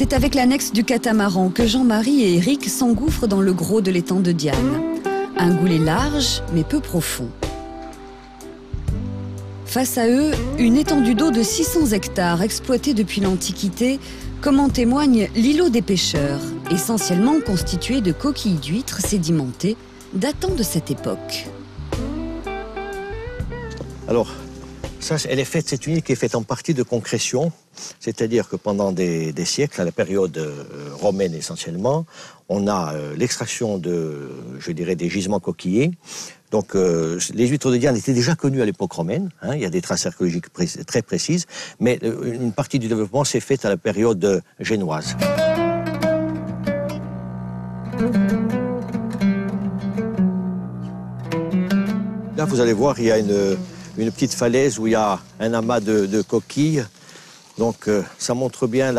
C'est avec l'annexe du catamaran que Jean-Marie et Éric s'engouffrent dans le gros de l'étang de Diane. Un goulet large, mais peu profond. Face à eux, une étendue d'eau de 600 hectares exploitée depuis l'Antiquité, comme en témoigne l'îlot des pêcheurs, essentiellement constitué de coquilles d'huîtres sédimentées datant de cette époque. Alors, ça, cette huile qui est faite en partie de concrétion, c'est-à-dire que pendant des siècles, à la période romaine essentiellement, on a l'extraction je dirais, des gisements coquillés. Donc, les huîtres de Diane étaient déjà connues à l'époque romaine, hein, il y a des traces archéologiques très précises, mais une partie du développement s'est faite à la période génoise. Là, vous allez voir, il y a une petite falaise où il y a un amas de coquilles. Donc, ça montre bien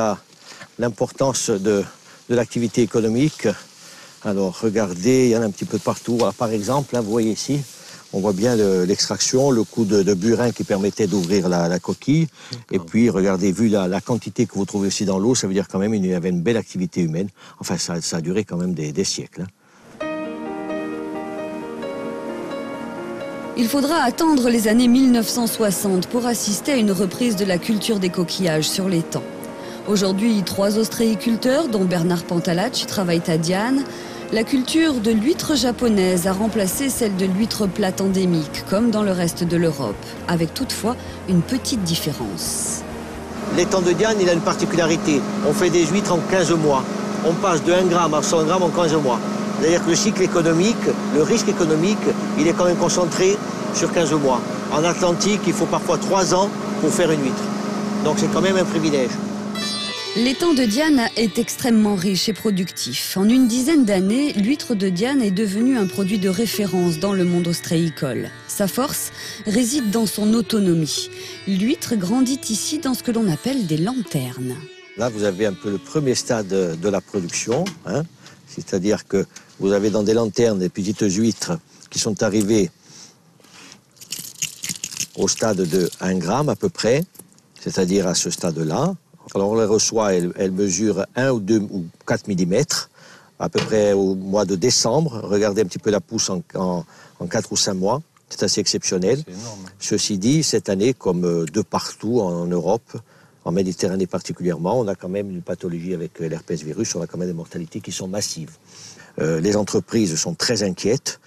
l'importance de l'activité économique. Alors, regardez, il y en a un petit peu partout. Alors, par exemple, là, vous voyez ici, on voit bien l'extraction, le coup de burin qui permettait d'ouvrir la coquille. Et puis, regardez, vu la quantité que vous trouvez aussi dans l'eau, ça veut dire quand même qu'il y avait une belle activité humaine. Enfin, ça a duré quand même des siècles. Hein. Il faudra attendre les années 1960 pour assister à une reprise de la culture des coquillages sur l'étang. Aujourd'hui, 3 ostréiculteurs, dont Bernard Pantalacci, travaillent à Diane. La culture de l'huître japonaise a remplacé celle de l'huître plate endémique, comme dans le reste de l'Europe, avec toutefois une petite différence. L'étang de Diane, il a une particularité. On fait des huîtres en 15 mois. On passe de 1 gramme à 100 grammes en 15 mois. C'est-à-dire que le cycle économique, le risque économique, il est quand même concentré sur 15 mois. En Atlantique, il faut parfois 3 ans pour faire une huître. Donc c'est quand même un privilège. L'étang de Diane est extrêmement riche et productif. En une dizaine d'années, l'huître de Diane est devenue un produit de référence dans le monde ostréicole. Sa force réside dans son autonomie. L'huître grandit ici dans ce que l'on appelle des lanternes. Là, vous avez un peu le premier stade de la production, hein. C'est-à-dire que vous avez dans des lanternes des petites huîtres qui sont arrivées au stade de 1 gramme à peu près, c'est-à-dire à ce stade-là. Alors on les reçoit, elles mesurent 1 ou 2 ou 4 mm, à peu près au mois de décembre. Regardez un petit peu la pousse en 4 ou 5 mois, c'est assez exceptionnel. C'est énorme. Ceci dit, cette année, comme de partout en Europe, en Méditerranée particulièrement, on a quand même une pathologie avec l'herpès virus, on a quand même des mortalités qui sont massives. Les entreprises sont très inquiètes.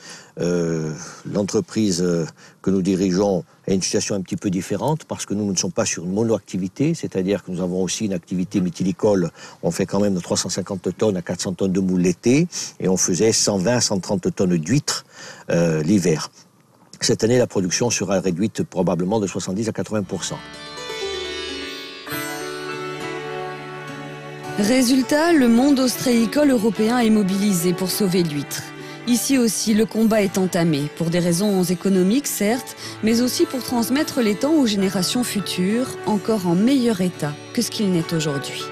L'entreprise que nous dirigeons a une situation un petit peu différente parce que nous ne sommes pas sur une monoactivité, c'est-à-dire que nous avons aussi une activité mythilicole. On fait quand même de 350 tonnes à 400 tonnes de moules l'été et on faisait 120 à 130 tonnes d'huîtres l'hiver. Cette année, la production sera réduite probablement de 70 à 80%. Résultat, le monde ostréicole européen est mobilisé pour sauver l'huître. Ici aussi, le combat est entamé, pour des raisons économiques certes, mais aussi pour transmettre l'étang aux générations futures, encore en meilleur état que ce qu'il n'est aujourd'hui.